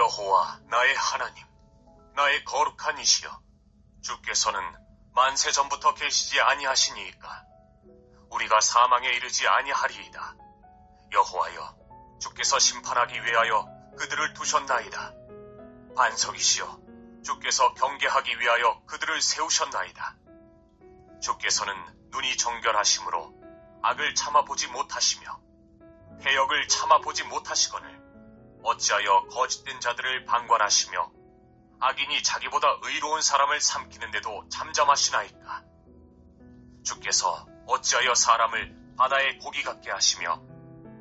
여호와 나의 하나님, 나의 거룩한 이시여, 주께서는 만세 전부터 계시지 아니하시니이까 우리가 사망에 이르지 아니하리이다. 여호와여, 주께서 심판하기 위하여 그들을 두셨나이다. 반석이시여, 주께서 경계하기 위하여 그들을 세우셨나이다. 주께서는 눈이 정결하심으로 악을 참아보지 못하시며 해역을 참아보지 못하시거늘 어찌하여 거짓된 자들을 방관하시며 악인이 자기보다 의로운 사람을 삼키는데도 잠잠하시나이까. 주께서 어찌하여 사람을 바다의 고기 같게 하시며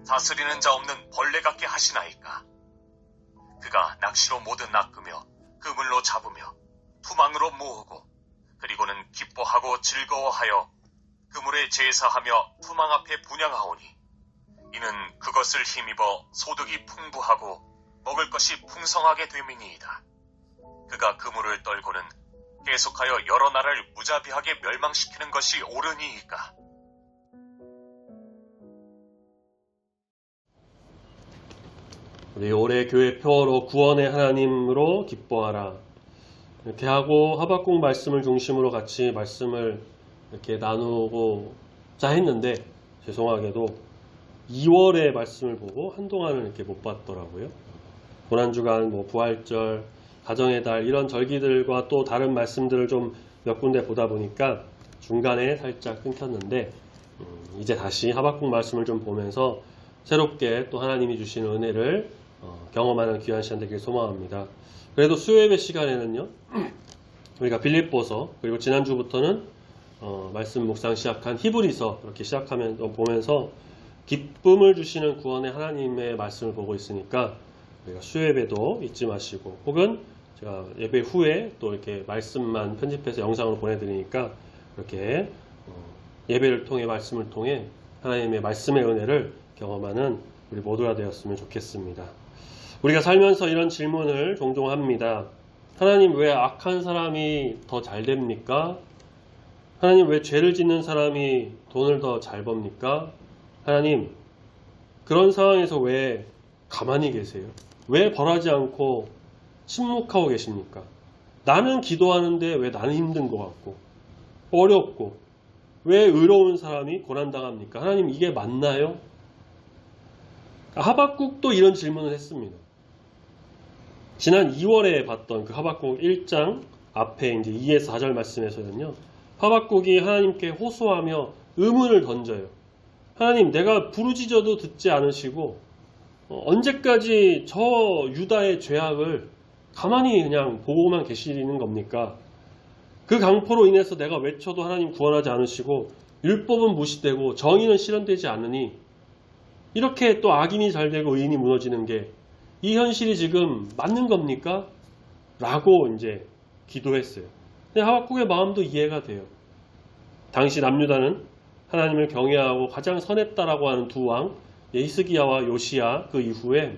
다스리는 자 없는 벌레 같게 하시나이까. 그가 낚시로 모두 낚으며 그물로 잡으며 투망으로 모으고 그리고는 기뻐하고 즐거워하여 그물에 제사하며 투망 앞에 분향하오니 이는 그것을 힘입어 소득이 풍부하고 먹을 것이 풍성하게 됨이니이다. 그가 그물을 떨고는 계속하여 여러 나라를 무자비하게 멸망시키는 것이 옳으니이까. 우리 올해 교회 표어로 구원의 하나님으로 기뻐하라. 이렇게 하고 하박국 말씀을 중심으로 같이 말씀을 이렇게 나누고자 했는데 죄송하게도 2월의 말씀을 보고 한동안은 이렇게 못 봤더라고요. 고난주간, 부활절, 가정의 달 이런 절기들과 또 다른 말씀들을 좀 몇 군데 보다 보니까 중간에 살짝 끊겼는데 이제 다시 하박국 말씀을 좀 보면서 새롭게 또 하나님이 주시는 은혜를 경험하는 귀한 시간 되길 소망합니다. 그래도 수요예배 시간에는요, 우리가 빌립보서 그리고 지난주부터는 말씀 묵상 시작한 히브리서 이렇게 보면서 기쁨을 주시는 구원의 하나님의 말씀을 보고 있으니까 우리가 수요예배도 잊지 마시고 혹은 제가 예배 후에 또 이렇게 말씀만 편집해서 영상으로 보내드리니까 이렇게 예배를 통해 말씀을 통해 하나님의 말씀의 은혜를 경험하는 우리 모두가 되었으면 좋겠습니다. 우리가 살면서 이런 질문을 종종 합니다. 하나님, 왜 악한 사람이 더 잘 됩니까? 하나님, 왜 죄를 짓는 사람이 돈을 더 잘 법니까? 하나님, 그런 상황에서 왜 가만히 계세요? 왜 벌하지 않고 침묵하고 계십니까? 나는 기도하는데 왜 나는 힘든 것 같고 어렵고 왜 의로운 사람이 고난당합니까? 하나님, 이게 맞나요? 하박국도 이런 질문을 했습니다. 지난 2월에 봤던 그 하박국 1장 앞에 이제 2에서 4절 말씀에서는요, 하박국이 하나님께 호소하며 의문을 던져요. 하나님, 내가 부르짖어도 듣지 않으시고 언제까지 저 유다의 죄악을 가만히 그냥 보고만 계시는 겁니까? 그 강포로 인해서 내가 외쳐도 하나님 구원하지 않으시고 율법은 무시되고 정의는 실현되지 않으니 이렇게 또 악인이 잘되고 의인이 무너지는 게 이 현실이 지금 맞는 겁니까? 라고 이제 기도했어요. 근데 하박국의 마음도 이해가 돼요. 당시 남유다는 하나님을 경외하고 가장 선했다라고 하는 두 왕, 히스기야와 요시야 그 이후에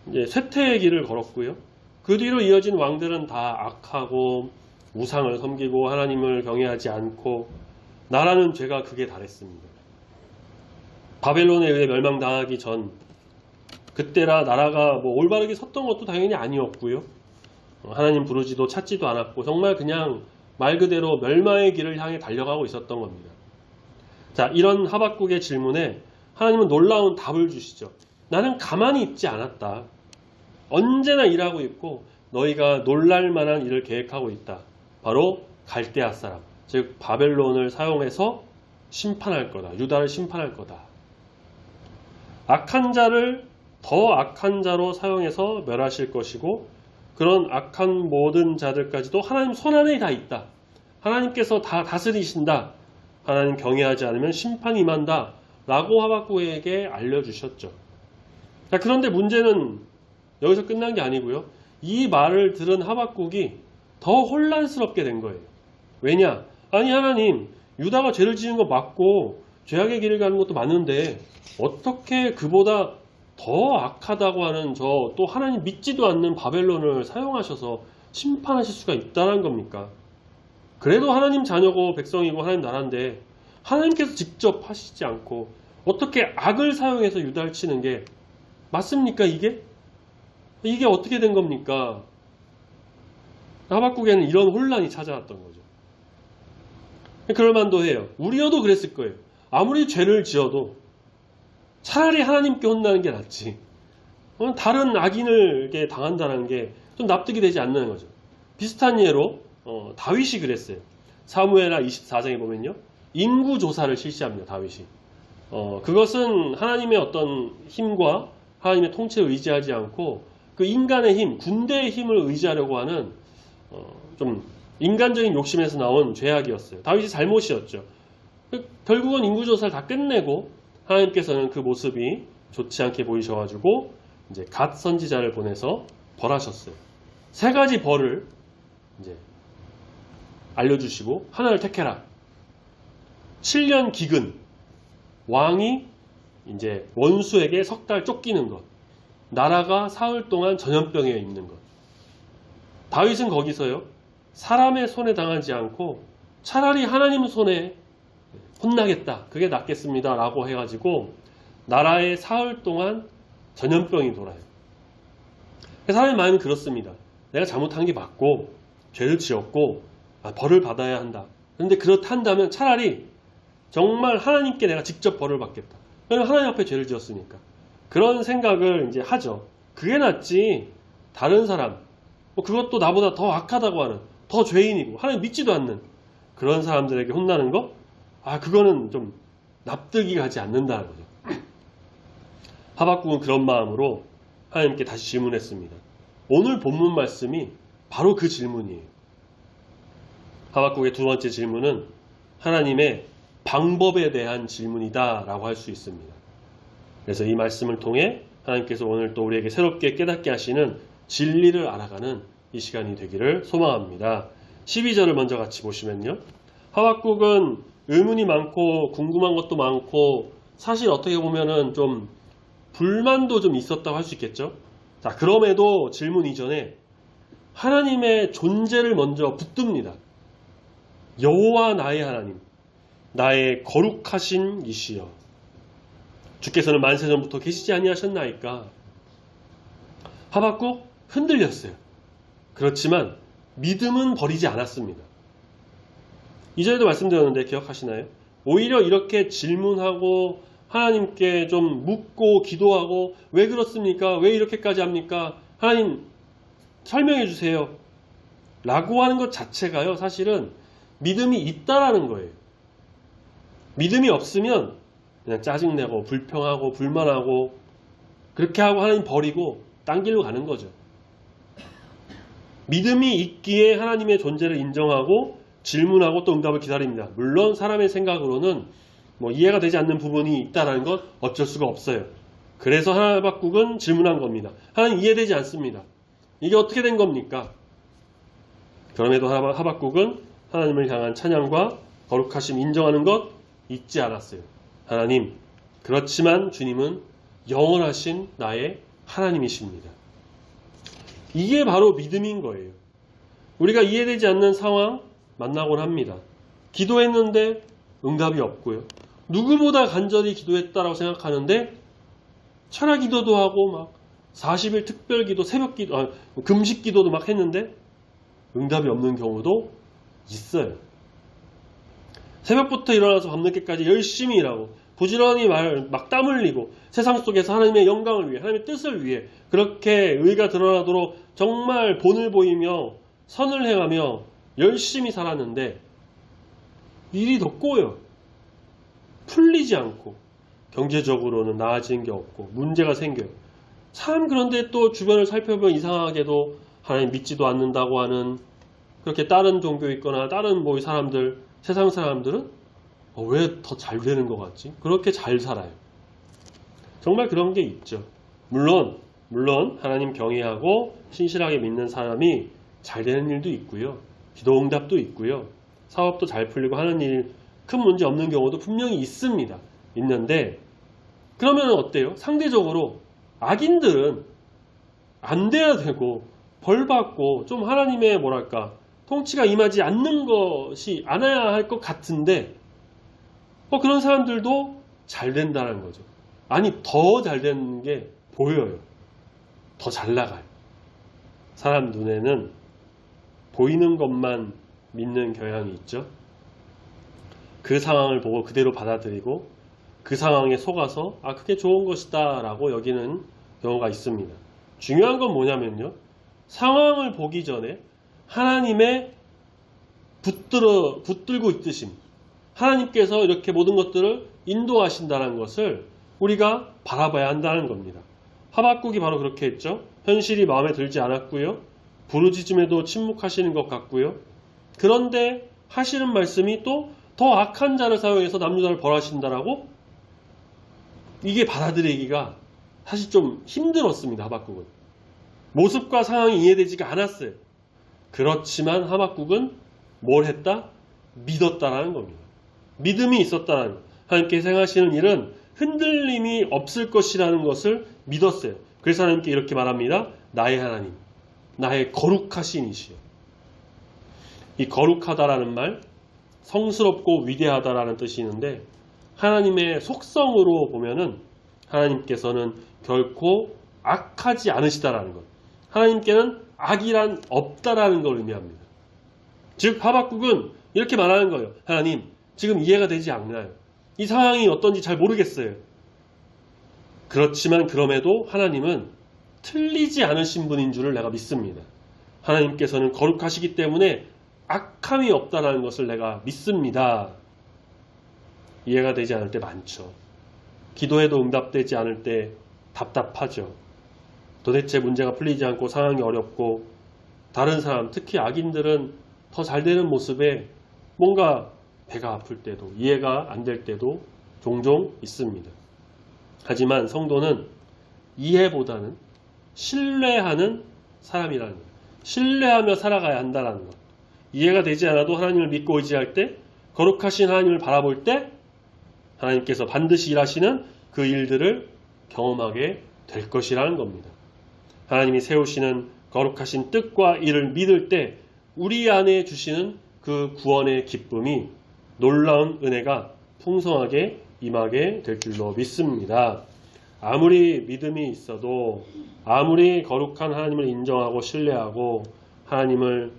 이제 쇠퇴의 길을 걸었고요. 그 뒤로 이어진 왕들은 다 악하고 우상을 섬기고 하나님을 경외하지 않고 나라는 죄가 극에 달했습니다. 바벨론에 의해 멸망당하기 전 그때라 나라가 올바르게 섰던 것도 당연히 아니었고요. 하나님 부르지도 찾지도 않았고 정말 그냥 말 그대로 멸망의 길을 향해 달려가고 있었던 겁니다. 자, 이런 하박국의 질문에 하나님은 놀라운 답을 주시죠. 나는 가만히 있지 않았다. 언제나 일하고 있고 너희가 놀랄 만한 일을 계획하고 있다. 바로 갈대아 사람, 즉 바벨론을 사용해서 심판할 거다. 유다를 심판할 거다. 악한 자를 더 악한 자로 사용해서 멸하실 것이고 그런 악한 모든 자들까지도 하나님 손안에 다 있다. 하나님께서 다 다스리신다. 하나님 경외하지 않으면 심판이 임한다. 라고 하박국에게 알려주셨죠. 자, 그런데 문제는 여기서 끝난 게 아니고요. 이 말을 들은 하박국이 더 혼란스럽게 된 거예요. 왜냐? 아니 하나님, 유다가 죄를 지은 거 맞고 죄악의 길을 가는 것도 맞는데 어떻게 그보다 더 악하다고 하는 저 또 하나님 믿지도 않는 바벨론을 사용하셔서 심판하실 수가 있다는 겁니까? 그래도 하나님 자녀고 백성이고 하나님 나라인데 하나님께서 직접 하시지 않고 어떻게 악을 사용해서 유다를 치는 게 맞습니까 이게? 이게 어떻게 된 겁니까? 하박국에는 이런 혼란이 찾아왔던 거죠. 그럴만도 해요. 우리여도 그랬을 거예요. 아무리 죄를 지어도 차라리 하나님께 혼나는 게 낫지. 다른 악인을 당한다는 게 좀 납득이 되지 않는 거죠. 비슷한 예로 다윗이 그랬어요. 사무엘하 24장에 보면요. 인구조사를 실시합니다. 다윗이. 그것은 하나님의 어떤 힘과 하나님의 통치를 의지하지 않고 그 인간의 힘, 군대의 힘을 의지하려고 하는 좀 인간적인 욕심에서 나온 죄악이었어요. 다윗이 잘못이었죠. 결국은 인구조사를 다 끝내고 하나님께서는 그 모습이 좋지 않게 보이셔가지고 이제 갓 선지자를 보내서 벌하셨어요. 세 가지 벌을 이제 알려주시고 하나를 택해라. 7년 기근, 왕이 이제 원수에게 석 달 쫓기는 것, 나라가 사흘 동안 전염병에 있는 것. 다윗은 거기서요, 사람의 손에 당하지 않고 차라리 하나님 손에 혼나겠다. 그게 낫겠습니다. 라고 해가지고 나라에 사흘 동안 전염병이 돌아요. 사람의 마음은 그렇습니다. 내가 잘못한 게 맞고 죄를 지었고 벌을 받아야 한다. 그런데 그렇다면 차라리 정말 하나님께 내가 직접 벌을 받겠다. 왜냐면 하나님 앞에 죄를 지었으니까. 그런 생각을 이제 하죠. 그게 낫지. 다른 사람, 그것도 나보다 더 악하다고 하는, 더 죄인이고 하나님 믿지도 않는 그런 사람들에게 혼나는 거? 그거는 좀 납득이 가지 않는다는 거죠. 하박국은 그런 마음으로 하나님께 다시 질문했습니다. 오늘 본문 말씀이 바로 그 질문이에요. 하박국의 두 번째 질문은 하나님의 방법에 대한 질문이다 라고 할 수 있습니다. 그래서 이 말씀을 통해 하나님께서 오늘 또 우리에게 새롭게 깨닫게 하시는 진리를 알아가는 이 시간이 되기를 소망합니다. 12절을 먼저 같이 보시면요. 하박국은 의문이 많고 궁금한 것도 많고 사실 어떻게 보면은 좀 불만도 좀 있었다고 할 수 있겠죠. 자, 그럼에도 질문 이전에 하나님의 존재를 먼저 붙듭니다. 여호와 나의 하나님, 나의 거룩하신 이시여, 주께서는 만세전부터 계시지 아니하셨나이까. 하박국 흔들렸어요. 그렇지만 믿음은 버리지 않았습니다. 이전에도 말씀드렸는데 기억하시나요? 오히려 이렇게 질문하고 하나님께 좀 묻고 기도하고 왜 그렇습니까? 왜 이렇게까지 합니까? 하나님 설명해 주세요. 라고 하는 것 자체가요. 사실은 믿음이 있다라는 거예요. 믿음이 없으면 그냥 짜증내고 불평하고 불만하고 그렇게 하고 하나님 버리고 딴 길로 가는 거죠. 믿음이 있기에 하나님의 존재를 인정하고 질문하고 또 응답을 기다립니다. 물론 사람의 생각으로는 이해가 되지 않는 부분이 있다는 건 어쩔 수가 없어요. 그래서 하박국은 질문한 겁니다. 하나님 이해되지 않습니다. 이게 어떻게 된 겁니까? 그럼에도 하박국은 하나님을 향한 찬양과 거룩하심 인정하는 것 잊지 않았어요. 하나님, 그렇지만 주님은 영원하신 나의 하나님이십니다. 이게 바로 믿음인 거예요. 우리가 이해되지 않는 상황 만나곤 합니다. 기도했는데 응답이 없고요. 누구보다 간절히 기도했다라고 생각하는데 철야 기도도 하고 막 40일 특별 기도, 새벽 기도, 금식 기도도 막 했는데 응답이 없는 경우도 있어요. 새벽부터 일어나서 밤늦게까지 열심히 일하고 부지런히 막 땀 흘리고 세상 속에서 하나님의 영광을 위해, 하나님의 뜻을 위해 그렇게 의가 드러나도록 정말 본을 보이며 선을 행하며 열심히 살았는데 일이 더 꼬여. 풀리지 않고 경제적으로는 나아진 게 없고 문제가 생겨요. 참 그런데 또 주변을 살펴보면 이상하게도 하나님 믿지도 않는다고 하는 그렇게 다른 종교 있거나 다른 사람들, 세상 사람들은 왜 더 잘 되는 것 같지? 그렇게 잘 살아요. 정말 그런 게 있죠. 물론 하나님 경외하고 신실하게 믿는 사람이 잘 되는 일도 있고요. 기도 응답도 있고요. 사업도 잘 풀리고 하는 일 큰 문제 없는 경우도 분명히 있습니다. 있는데 그러면 어때요? 상대적으로 악인들은 안 돼야 되고 벌 받고 좀 하나님의 통치가 임하지 않는 것이 않아야 할 것 같은데 그런 사람들도 잘 된다는 거죠. 아니 더 잘 되는 게 보여요. 더 잘 나가요. 사람 눈에는 보이는 것만 믿는 경향이 있죠. 그 상황을 보고 그대로 받아들이고 그 상황에 속아서 그게 좋은 것이다 라고 여기는 경우가 있습니다. 중요한 건 뭐냐면요. 상황을 보기 전에 하나님의 붙들고 있으심, 하나님께서 이렇게 모든 것들을 인도하신다는 것을 우리가 바라봐야 한다는 겁니다. 하박국이 바로 그렇게 했죠. 현실이 마음에 들지 않았고요. 부르짖음에도 침묵하시는 것 같고요. 그런데 하시는 말씀이 또 더 악한 자를 사용해서 남유다를 벌하신다라고, 이게 받아들이기가 사실 좀 힘들었습니다. 하박국은. 모습과 상황이 이해되지가 않았어요. 그렇지만 하박국은 뭘 했다? 믿었다라는 겁니다. 믿음이 있었다라는 것. 하나님께서 행하시는 일은 흔들림이 없을 것이라는 것을 믿었어요. 그래서 하나님께 이렇게 말합니다. 나의 하나님, 나의 거룩하신 이시여. 이 거룩하다라는 말, 성스럽고 위대하다라는 뜻이 있는데, 하나님의 속성으로 보면은 하나님께서는 결코 악하지 않으시다라는 것. 하나님께는 악이란 없다라는 걸 의미합니다. 즉 하박국은 이렇게 말하는 거예요. 하나님, 지금 이해가 되지 않나요? 이 상황이 어떤지 잘 모르겠어요. 그렇지만 그럼에도 하나님은 틀리지 않으신 분인 줄을 내가 믿습니다. 하나님께서는 거룩하시기 때문에 악함이 없다는 것을 내가 믿습니다. 이해가 되지 않을 때 많죠. 기도해도 응답되지 않을 때 답답하죠. 도대체 문제가 풀리지 않고 상황이 어렵고 다른 사람, 특히 악인들은 더 잘 되는 모습에 뭔가 배가 아플 때도, 이해가 안 될 때도 종종 있습니다. 하지만 성도는 이해보다는 신뢰하는 사람이라는 것. 신뢰하며 살아가야 한다는 것. 이해가 되지 않아도 하나님을 믿고 의지할 때, 거룩하신 하나님을 바라볼 때 하나님께서 반드시 일하시는 그 일들을 경험하게 될 것이라는 겁니다. 하나님이 세우시는 거룩하신 뜻과 일을 믿을 때 우리 안에 주시는 그 구원의 기쁨이, 놀라운 은혜가 풍성하게 임하게 될 줄로 믿습니다. 아무리 믿음이 있어도, 아무리 거룩한 하나님을 인정하고 신뢰하고 하나님을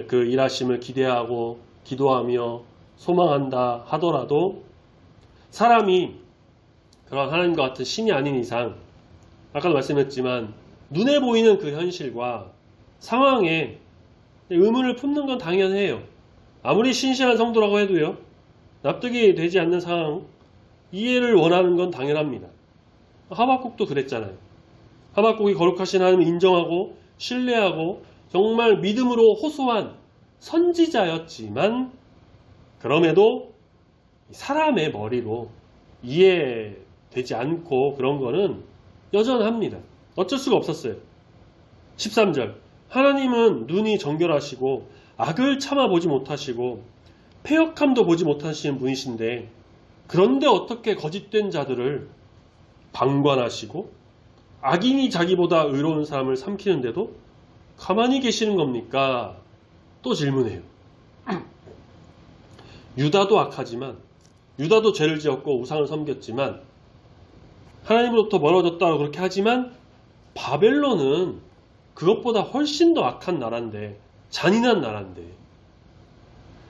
그 일하심을 기대하고 기도하며 소망한다 하더라도 사람이 그런 하나님과 같은 신이 아닌 이상, 아까도 말씀했지만 눈에 보이는 그 현실과 상황에 의문을 품는 건 당연해요. 아무리 신실한 성도라고 해도요. 납득이 되지 않는 상황, 이해를 원하는 건 당연합니다. 하박국도 그랬잖아요. 하박국이 거룩하신 하나님을 인정하고 신뢰하고 정말 믿음으로 호소한 선지자였지만 그럼에도 사람의 머리로 이해되지 않고 그런 거는 여전합니다. 어쩔 수가 없었어요. 13절 하나님은 눈이 정결하시고 악을 참아보지 못하시고 패역함도 보지 못하시는 분이신데 그런데 어떻게 거짓된 자들을 방관하시고 악인이 자기보다 의로운 사람을 삼키는데도 가만히 계시는 겁니까? 또 질문해요. 유다도 악하지만, 유다도 죄를 지었고 우상을 섬겼지만 하나님으로부터 멀어졌다고 그렇게 하지만 바벨론은 그것보다 훨씬 더 악한 나라인데, 잔인한 나라인데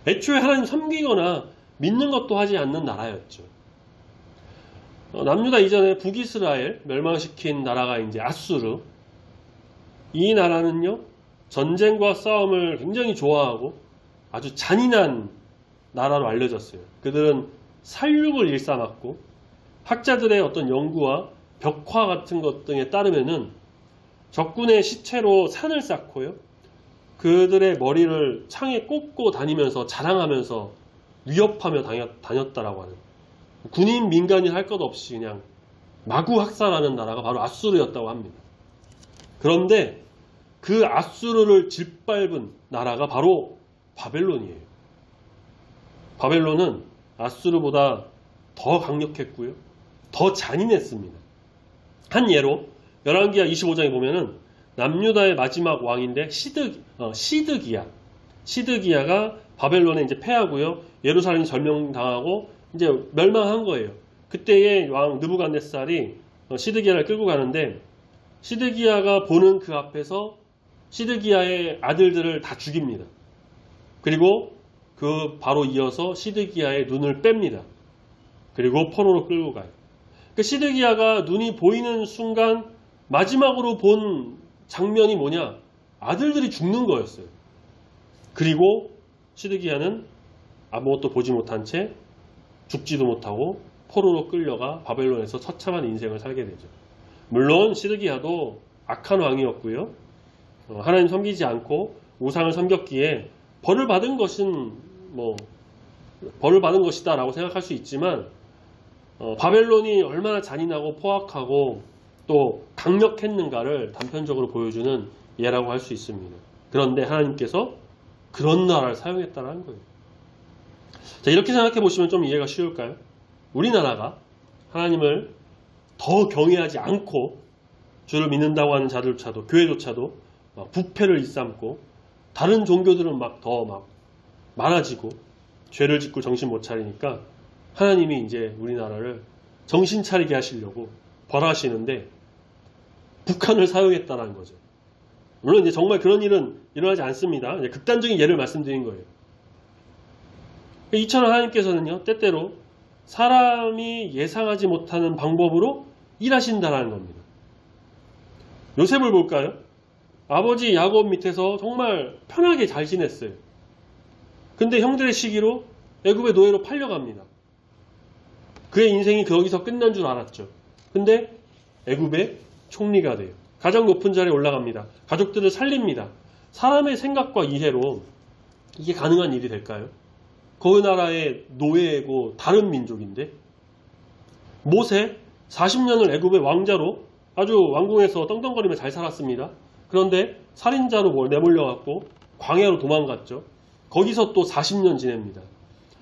애초에 하나님 섬기거나 믿는 것도 하지 않는 나라였죠. 남유다 이전에 북이스라엘 멸망시킨 나라가 이제 아수르. 이 나라는요, 전쟁과 싸움을 굉장히 좋아하고 아주 잔인한 나라로 알려졌어요. 그들은 살육을 일삼았고 학자들의 어떤 연구와 벽화 같은 것 등에 따르면은 적군의 시체로 산을 쌓고요. 그들의 머리를 창에 꽂고 다니면서 자랑하면서 위협하며 다녔다라고 하는, 군인 민간인 할 것 없이 그냥 마구 학살하는 나라가 바로 아수르였다고 합니다. 그런데 그 아수르를 짓밟은 나라가 바로 바벨론이에요. 바벨론은 아수르보다 더 강력했고요. 더 잔인했습니다. 한 예로 열왕기하 25장에 보면은 남유다의 마지막 왕인데 시드기야가 바벨론에 이제 패하고요. 예루살렘이 절명당하고 이제 멸망한 거예요. 그때의 왕 느부갓네살이 시드기야를 끌고 가는데 시드기야가 보는 그 앞에서 시드기야의 아들들을 다 죽입니다. 그리고 그 바로 이어서 시드기야의 눈을 뺍니다. 그리고 포로로 끌고 가요. 그 시드기야가 눈이 보이는 순간 마지막으로 본 장면이 뭐냐? 아들들이 죽는 거였어요. 그리고 시드기야는 아무것도 보지 못한 채 죽지도 못하고 포로로 끌려가 바벨론에서 처참한 인생을 살게 되죠. 물론 시드기야도 악한 왕이었고요. 하나님 섬기지 않고 우상을 섬겼기에 벌을 받은 것은 벌을 받은 것이다라고 생각할 수 있지만 바벨론이 얼마나 잔인하고 포악하고 또 강력했는가를 단편적으로 보여주는 예라고 할 수 있습니다. 그런데 하나님께서 그런 나라를 사용했다는 거예요. 자, 이렇게 생각해 보시면 좀 이해가 쉬울까요? 우리나라가 하나님을 더 경외하지 않고 주를 믿는다고 하는 자들조차도, 교회조차도 부패를 일삼고 다른 종교들은 더 많아지고 죄를 짓고 정신 못 차리니까 하나님이 이제 우리나라를 정신 차리게 하시려고 벌하시는데 북한을 사용했다는 거죠. 물론 이제 정말 그런 일은 일어나지 않습니다. 이제 극단적인 예를 말씀드린 거예요. 이처럼 하나님께서는요, 때때로 사람이 예상하지 못하는 방법으로 일하신다는 겁니다. 요셉을 볼까요? 아버지 야곱 밑에서 정말 편하게 잘 지냈어요. 근데 형들의 시기로 애굽의 노예로 팔려갑니다. 그의 인생이 거기서 끝난 줄 알았죠. 근데 애굽의 총리가 돼요. 가장 높은 자리에 올라갑니다. 가족들을 살립니다. 사람의 생각과 이해로 이게 가능한 일이 될까요? 그 나라의 노예고 다른 민족인데 모세 40년을 애굽의 왕자로 아주 왕궁에서 떵떵거리며 잘 살았습니다. 그런데 살인자로 내몰려갖고 광야로 도망갔죠. 거기서 또 40년 지냅니다.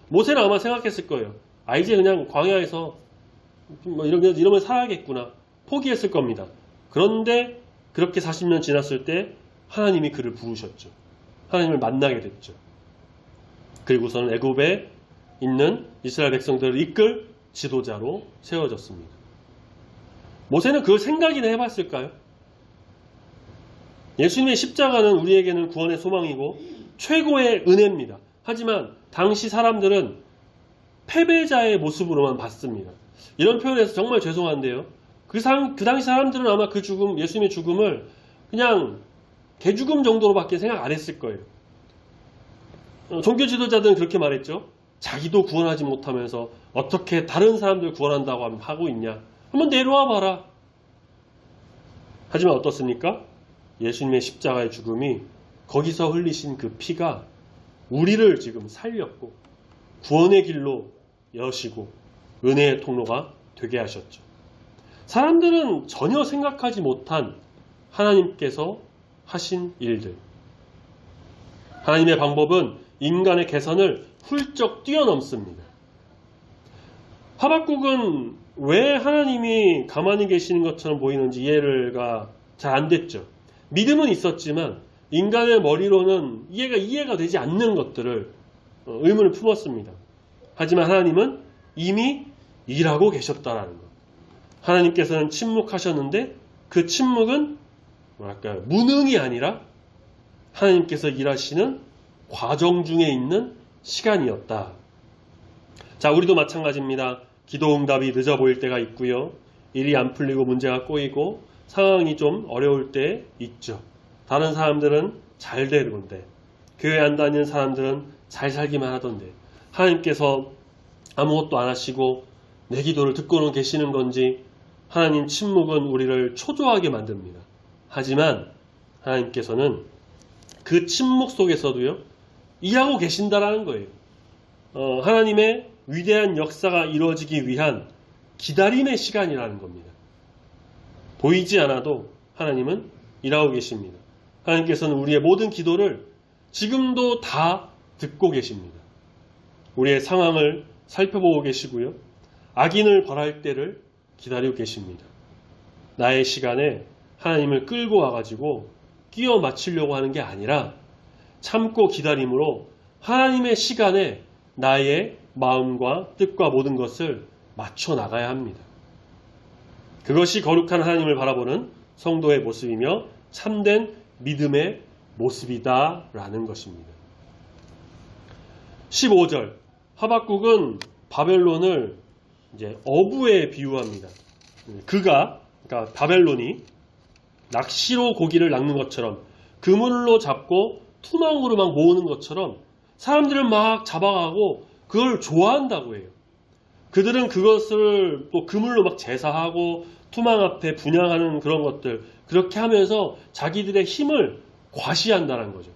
모세는 아마 생각했을 거예요. 이제 그냥 광야에서 이러면 살아야겠구나. 포기했을 겁니다. 그런데 그렇게 40년 지났을 때 하나님이 그를 부르셨죠. 하나님을 만나게 됐죠. 그리고서는 애굽에 있는 이스라엘 백성들을 이끌 지도자로 세워졌습니다. 모세는 그걸 생각이나 해봤을까요? 예수님의 십자가는 우리에게는 구원의 소망이고 최고의 은혜입니다. 하지만 당시 사람들은 패배자의 모습으로만 봤습니다. 이런 표현에서 정말 죄송한데요. 그 당시 사람들은 아마 그 죽음, 예수님의 죽음을 그냥 개죽음 정도로밖에 생각 안 했을 거예요. 종교 지도자들은 그렇게 말했죠. 자기도 구원하지 못하면서 어떻게 다른 사람들 구원한다고 하고 있냐. 한번 내려와 봐라. 하지만 어떻습니까? 예수님의 십자가의 죽음이 거기서 흘리신 그 피가 우리를 지금 살렸고 구원의 길로 여시고 은혜의 통로가 되게 하셨죠. 사람들은 전혀 생각하지 못한 하나님께서 하신 일들. 하나님의 방법은 인간의 개선을 훌쩍 뛰어넘습니다. 하박국은 왜 하나님이 가만히 계시는 것처럼 보이는지 이해가 잘 안 됐죠. 믿음은 있었지만 인간의 머리로는 이해가 되지 않는 것들을 의문을 품었습니다. 하지만 하나님은 이미 일하고 계셨다라는 것. 하나님께서는 침묵하셨는데 그 침묵은 무능이 아니라 하나님께서 일하시는 과정 중에 있는 시간이었다. 자, 우리도 마찬가지입니다. 기도 응답이 늦어 보일 때가 있고요. 일이 안 풀리고 문제가 꼬이고 상황이 좀 어려울 때 있죠. 다른 사람들은 잘 되는데 교회 안 다니는 사람들은 잘 살기만 하던데 하나님께서 아무것도 안 하시고 내 기도를 듣고는 계시는 건지 하나님 침묵은 우리를 초조하게 만듭니다. 하지만 하나님께서는 그 침묵 속에서도요 일하고 계신다라는 거예요. 하나님의 위대한 역사가 이루어지기 위한 기다림의 시간이라는 겁니다. 보이지 않아도 하나님은 일하고 계십니다. 하나님께서는 우리의 모든 기도를 지금도 다 듣고 계십니다. 우리의 상황을 살펴보고 계시고요. 악인을 벌할 때를 기다리고 계십니다. 나의 시간에 하나님을 끌고 와가지고 끼워 맞추려고 하는 게 아니라 참고 기다림으로 하나님의 시간에 나의 마음과 뜻과 모든 것을 맞춰 나가야 합니다. 그것이 거룩한 하나님을 바라보는 성도의 모습이며 참된 믿음의 모습이다라는 것입니다. 15절 하박국은 바벨론을 이제 어부에 비유합니다. 그러니까 바벨론이 낚시로 고기를 낚는 것처럼 그물로 잡고 투망으로 막 모으는 것처럼 사람들을 막 잡아가고 그걸 좋아한다고 해요. 그들은 그것을 또 그물로 막 제사하고 투망 앞에 분향하는 그런 것들 그렇게 하면서 자기들의 힘을 과시한다는 거죠.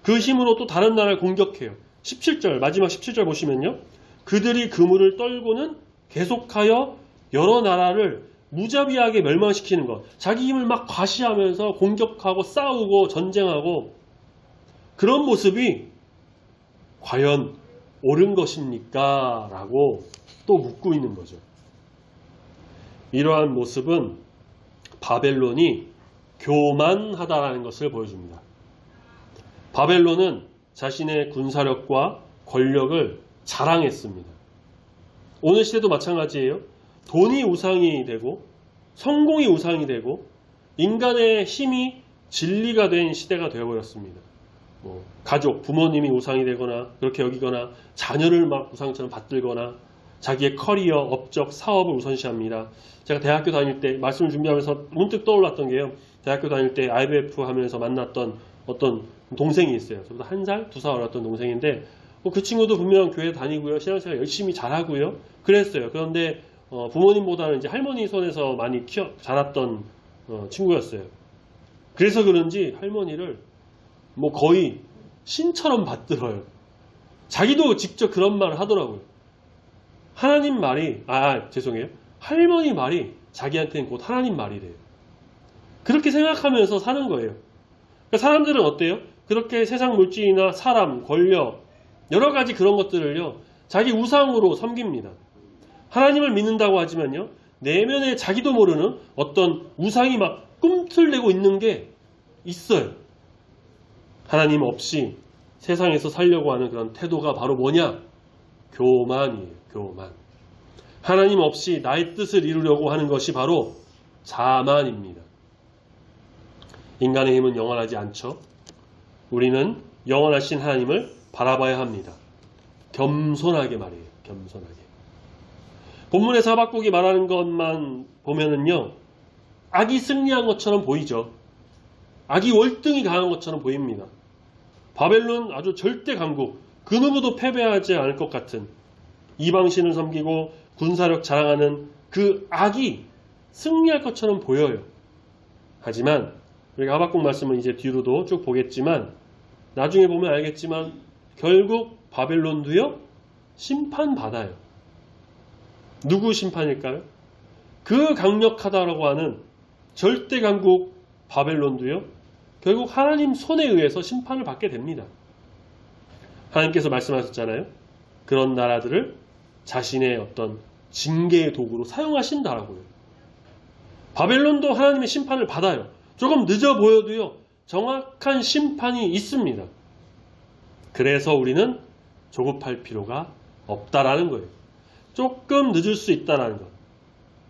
그 힘으로 또 다른 나라를 공격해요. 17절 마지막 17절 보시면요. 그들이 그물을 떨고는 계속하여 여러 나라를 무자비하게 멸망시키는 것. 자기 힘을 막 과시하면서 공격하고 싸우고 전쟁하고 그런 모습이 과연 옳은 것입니까? 라고 또 묻고 있는 거죠. 이러한 모습은 바벨론이 교만하다라는 것을 보여줍니다. 바벨론은 자신의 군사력과 권력을 자랑했습니다. 오늘 시대도 마찬가지예요. 돈이 우상이 되고 성공이 우상이 되고 인간의 힘이 진리가 된 시대가 되어버렸습니다. 가족, 부모님이 우상이 되거나 그렇게 여기거나 자녀를 막 우상처럼 받들거나 자기의 커리어, 업적, 사업을 우선시합니다. 제가 대학교 다닐 때 말씀을 준비하면서 문득 떠올랐던 게요. 대학교 다닐 때 IBF 하면서 만났던 어떤 동생이 있어요. 저보다 1살, 2살 어렸던 동생인데 그 친구도 분명 교회 다니고요. 신앙생활 열심히 잘하고요. 그랬어요. 그런데 부모님보다는 이제 할머니 손에서 많이 자랐던 친구였어요. 그래서 그런지 할머니를 거의 신처럼 받들어요. 자기도 직접 그런 말을 하더라고요. 하나님 말이, 죄송해요. 할머니 말이 자기한테는 곧 하나님 말이래요. 그렇게 생각하면서 사는 거예요. 그러니까 사람들은 어때요? 그렇게 세상 물질이나 사람, 권력, 여러 가지 그런 것들을요, 자기 우상으로 섬깁니다. 하나님을 믿는다고 하지만요, 내면에 자기도 모르는 어떤 우상이 막 꿈틀대고 있는 게 있어요. 하나님 없이 세상에서 살려고 하는 그런 태도가 바로 뭐냐? 교만이에요. 교만. 하나님 없이 나의 뜻을 이루려고 하는 것이 바로 자만입니다. 인간의 힘은 영원하지 않죠. 우리는 영원하신 하나님을 바라봐야 합니다. 겸손하게 말이에요. 겸손하게. 본문에서 하박국이 말하는 것만 보면은요, 악이 승리한 것처럼 보이죠. 악이 월등히 강한 것처럼 보입니다. 바벨론 아주 절대 강국, 그 누구도 패배하지 않을 것 같은 이방신을 섬기고 군사력 자랑하는 그 악이 승리할 것처럼 보여요. 하지만 우리가 하박국 말씀은 이제 뒤로도 쭉 보겠지만 나중에 보면 알겠지만 결국 바벨론도요 심판받아요. 누구 심판일까요? 그 강력하다라고 하는 절대 강국 바벨론도요 결국 하나님 손에 의해서 심판을 받게 됩니다. 하나님께서 말씀하셨잖아요. 그런 나라들을 자신의 어떤 징계의 도구로 사용하신다라고요. 바벨론도 하나님의 심판을 받아요. 조금 늦어 보여도요 정확한 심판이 있습니다. 그래서 우리는 조급할 필요가 없다라는 거예요. 조금 늦을 수 있다라는 것.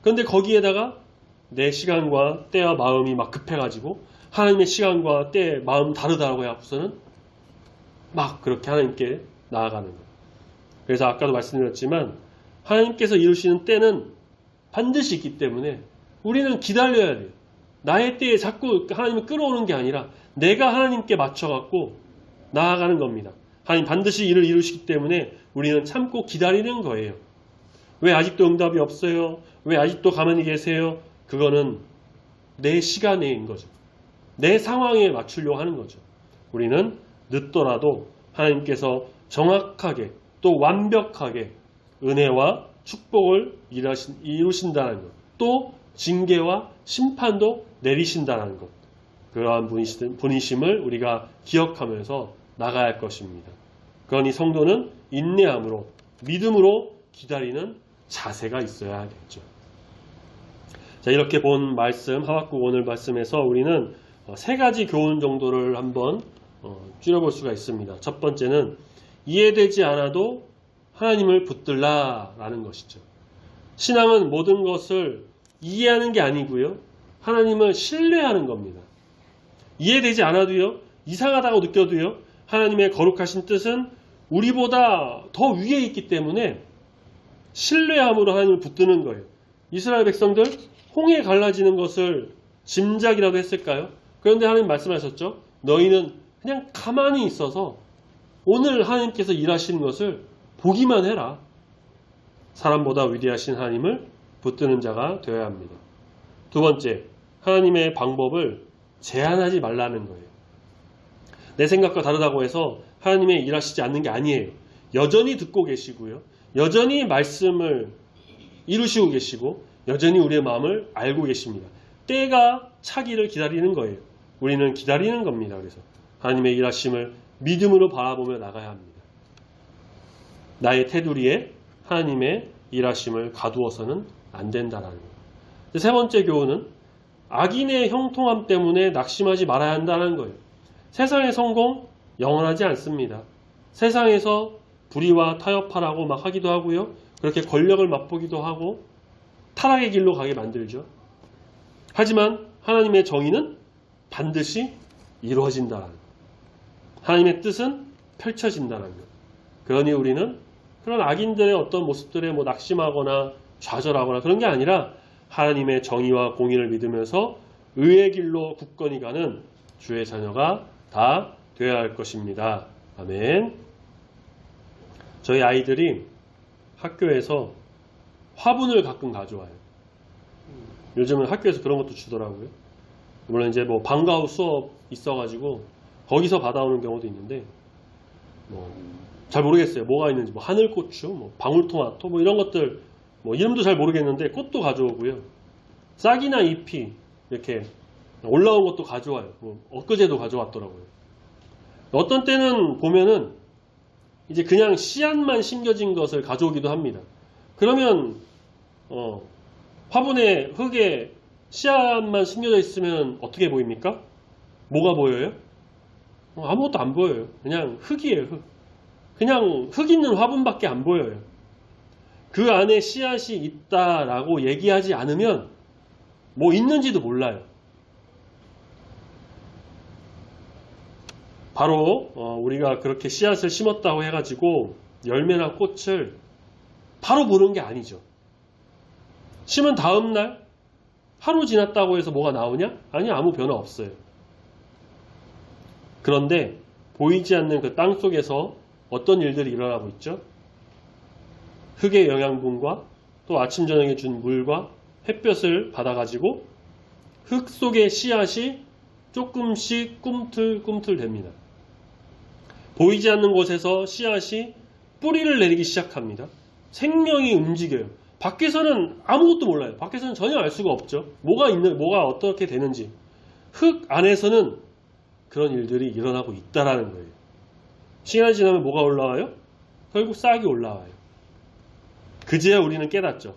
그런데 거기에다가 내 시간과 때와 마음이 막 급해가지고 하나님의 시간과 때, 마음 다르다고 해갖고서는 막 그렇게 하나님께 나아가는 거예요. 그래서 아까도 말씀드렸지만 하나님께서 이루시는 때는 반드시 있기 때문에 우리는 기다려야 돼요. 나의 때에 자꾸 하나님을 끌어오는 게 아니라 내가 하나님께 맞춰갖고 나아가는 겁니다. 하나님 반드시 일을 이루시기 때문에 우리는 참고 기다리는 거예요. 왜 아직도 응답이 없어요? 왜 아직도 가만히 계세요? 그거는 내 시간인 거죠. 내 상황에 맞추려고 하는 거죠. 우리는 늦더라도 하나님께서 정확하게 또 완벽하게 은혜와 축복을 이루신다는 것. 또 징계와 심판도 내리신다는 것. 그러한 분이심을 우리가 기억하면서 나가야 할 것입니다. 그러니 성도는 인내함으로 믿음으로 기다리는 자세가 있어야겠죠. 자, 이렇게 본 말씀 하박국 오늘 말씀에서 우리는 세 가지 교훈 정도를 한번 줄여볼 수가 있습니다. 첫 번째는 이해되지 않아도 하나님을 붙들라라는 것이죠. 신앙은 모든 것을 이해하는 게 아니고요. 하나님을 신뢰하는 겁니다. 이해되지 않아도요, 이상하다고 느껴도요, 하나님의 거룩하신 뜻은 우리보다 더 위에 있기 때문에 신뢰함으로 하나님을 붙드는 거예요. 이스라엘 백성들 홍해 갈라지는 것을 짐작이라도 했을까요? 그런데 하나님 말씀하셨죠. 너희는 그냥 가만히 있어서 오늘 하나님께서 일하시는 것을 보기만 해라. 사람보다 위대하신 하나님을 붙드는 자가 되어야 합니다. 두 번째, 하나님의 방법을 제한하지 말라는 거예요. 내 생각과 다르다고 해서 하나님의 일하시지 않는 게 아니에요. 여전히 듣고 계시고요. 여전히 말씀을 이루시고 계시고 여전히 우리의 마음을 알고 계십니다. 때가 차기를 기다리는 거예요. 우리는 기다리는 겁니다. 그래서 하나님의 일하심을 믿음으로 바라보며 나가야 합니다. 나의 테두리에 하나님의 일하심을 가두어서는 안 된다라는 거예요. 세 번째 교훈은 악인의 형통함 때문에 낙심하지 말아야 한다는 거예요. 세상의 성공 영원하지 않습니다. 세상에서 불의와 타협하라고 막 하기도 하고요. 그렇게 권력을 맛보기도 하고 타락의 길로 가게 만들죠. 하지만 하나님의 정의는 반드시 이루어진다는 것. 하나님의 뜻은 펼쳐진다는 것. 그러니 우리는 그런 악인들의 어떤 모습들에 낙심하거나 좌절하거나 그런 게 아니라 하나님의 정의와 공의를 믿으면서 의의 길로 굳건히 가는 주의 자녀가 다 되어야 할 것입니다. 아멘. 저희 아이들이 학교에서 화분을 가끔 가져와요. 요즘은 학교에서 그런 것도 주더라고요. 물론 이제 방과 후 수업 있어가지고 거기서 받아오는 경우도 있는데 잘 모르겠어요. 뭐가 있는지 하늘고추, 방울토마토 이런 것들 이름도 잘 모르겠는데 꽃도 가져오고요. 싹이나 잎이 이렇게 올라온 것도 가져와요. 엊그제도 가져왔더라고요. 어떤 때는 보면은 이제 그냥 씨앗만 심겨진 것을 가져오기도 합니다. 그러면 화분에 흙에 씨앗만 심겨져 있으면 어떻게 보입니까? 뭐가 보여요? 아무것도 안 보여요. 그냥 흙이에요. 흙. 그냥 흙 있는 화분밖에 안 보여요. 그 안에 씨앗이 있다라고 얘기하지 않으면 있는지도 몰라요. 바로 우리가 그렇게 씨앗을 심었다고 해가지고 열매나 꽃을 바로 보는 게 아니죠. 심은 다음 날 하루 지났다고 해서 뭐가 나오냐? 아니, 아무 변화 없어요. 그런데 보이지 않는 그 땅 속에서 어떤 일들이 일어나고 있죠? 흙의 영양분과 또 아침 저녁에 준 물과 햇볕을 받아가지고 흙 속의 씨앗이 조금씩 꿈틀꿈틀 됩니다. 보이지 않는 곳에서 씨앗이 뿌리를 내리기 시작합니다. 생명이 움직여요. 밖에서는 아무것도 몰라요. 밖에서는 전혀 알 수가 없죠. 뭐가 어떻게 되는지. 흙 안에서는 그런 일들이 일어나고 있다라는 거예요. 시간이 지나면 뭐가 올라와요? 결국 싹이 올라와요. 그제야 우리는 깨닫죠.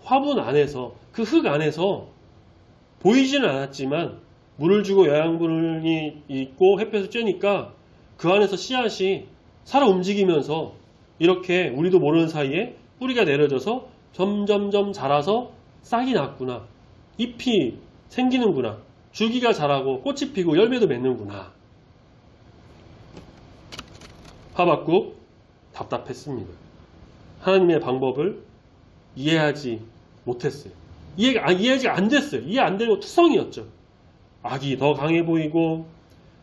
화분 안에서, 그 흙 안에서 보이지는 않았지만 물을 주고 영양분이 있고 햇볕을 쬐니까 그 안에서 씨앗이 살아 움직이면서 이렇게 우리도 모르는 사이에 뿌리가 내려져서 점점점 자라서 싹이 났구나. 잎이 생기는구나. 줄기가 자라고 꽃이 피고 열매도 맺는구나. 하박국 답답했습니다. 하나님의 방법을 이해하지 못했어요. 이해가 안 됐어요. 이해 안 되는 거 투성이었죠. 악이 더 강해 보이고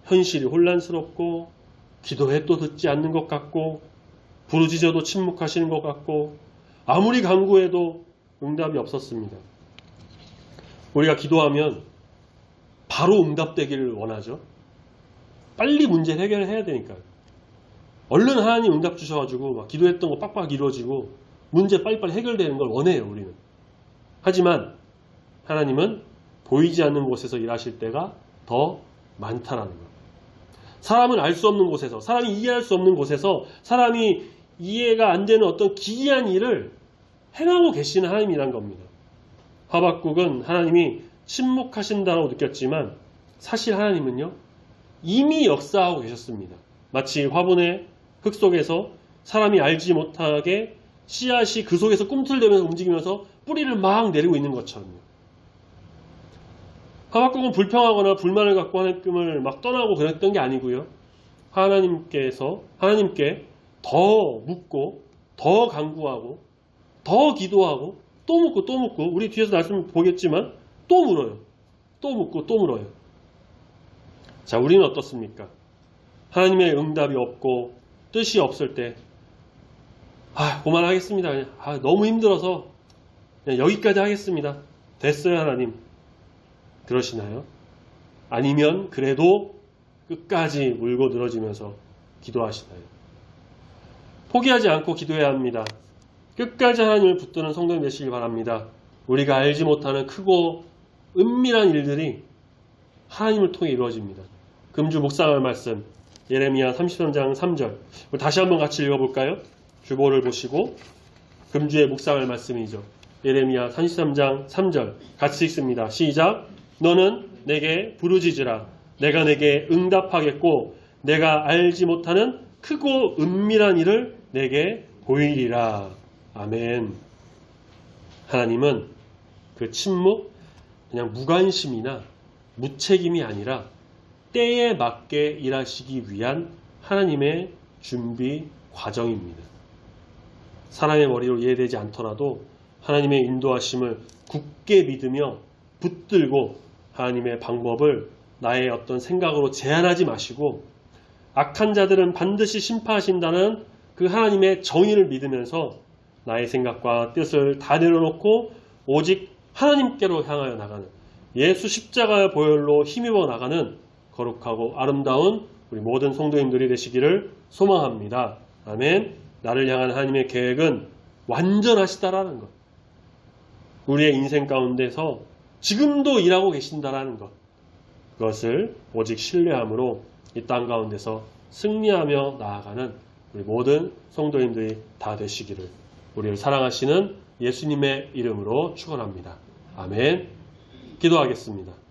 현실이 혼란스럽고 기도해도 듣지 않는 것 같고 부르짖어도 침묵하시는 것 같고 아무리 간구해도 응답이 없었습니다. 우리가 기도하면 바로 응답되기를 원하죠. 빨리 문제를 해결해야 되니까요. 얼른 하나님 응답 주셔가지고 막 기도했던 거 빡빡 이루어지고 문제 빨리빨리 해결되는 걸 원해요. 우리는. 하지만 하나님은 보이지 않는 곳에서 일하실 때가 더 많다라는 거예요. 사람은 알 수 없는 곳에서, 사람이 이해할 수 없는 곳에서 사람이 이해가 안 되는 어떤 기이한 일을 행하고 계시는 하나님이란 겁니다. 하박국은 하나님이 침묵하신다고 느꼈지만 사실 하나님은요 이미 역사하고 계셨습니다. 마치 화분의 흙 속에서 사람이 알지 못하게 씨앗이 그 속에서 꿈틀대면서 움직이면서 뿌리를 막 내리고 있는 것처럼요. 하박국은 불평하거나 불만을 갖고 하나님을 막 떠나고 그랬던 게 아니고요. 하나님께 더 묻고 더 간구하고 더 기도하고 또 묻고 또 묻고, 우리 뒤에서 말씀 보겠지만 또 물어요. 또 묻고 또 물어요. 자, 우리는 어떻습니까? 하나님의 응답이 없고 뜻이 없을 때 그만하겠습니다. 너무 힘들어서 그냥 여기까지 하겠습니다. 됐어요, 하나님. 그러시나요? 아니면 그래도 끝까지 물고 늘어지면서 기도하시나요? 포기하지 않고 기도해야 합니다. 끝까지 하나님을 붙드는 성도님 되시길 바랍니다. 우리가 알지 못하는 크고 은밀한 일들이 하나님을 통해 이루어집니다. 금주 묵상할 말씀, 예레미야 33장 3절. 다시 한번 같이 읽어볼까요? 주보를 보시고 금주의 묵상할 말씀이죠. 예레미야 33장 3절 같이 읽습니다. 시작. 너는 내게 부르짖으라. 내가 내게 응답하겠고 내가 알지 못하는 크고 은밀한 일을 내게 보이리라. 아멘. 하나님은 그 침묵, 그냥 무관심이나 무책임이 아니라 때에 맞게 일하시기 위한 하나님의 준비 과정입니다. 사람의 머리로 이해되지 않더라도 하나님의 인도하심을 굳게 믿으며 붙들고 하나님의 방법을 나의 어떤 생각으로 제한하지 마시고, 악한 자들은 반드시 심판하신다는 그 하나님의 정의를 믿으면서 나의 생각과 뜻을 다 내려놓고 오직 하나님께로 향하여 나가는, 예수 십자가의 보혈로 힘입어 나가는 거룩하고 아름다운 우리 모든 성도님들이 되시기를 소망합니다. 아멘. 나를 향한 하나님의 계획은 완전하시다라는 것, 우리의 인생 가운데서 지금도 일하고 계신다라는 것, 그것을 오직 신뢰함으로 이 땅 가운데서 승리하며 나아가는 우리 모든 성도님들이 다 되시기를 우리를 사랑하시는 예수님의 이름으로 축원합니다. 아멘. 기도하겠습니다.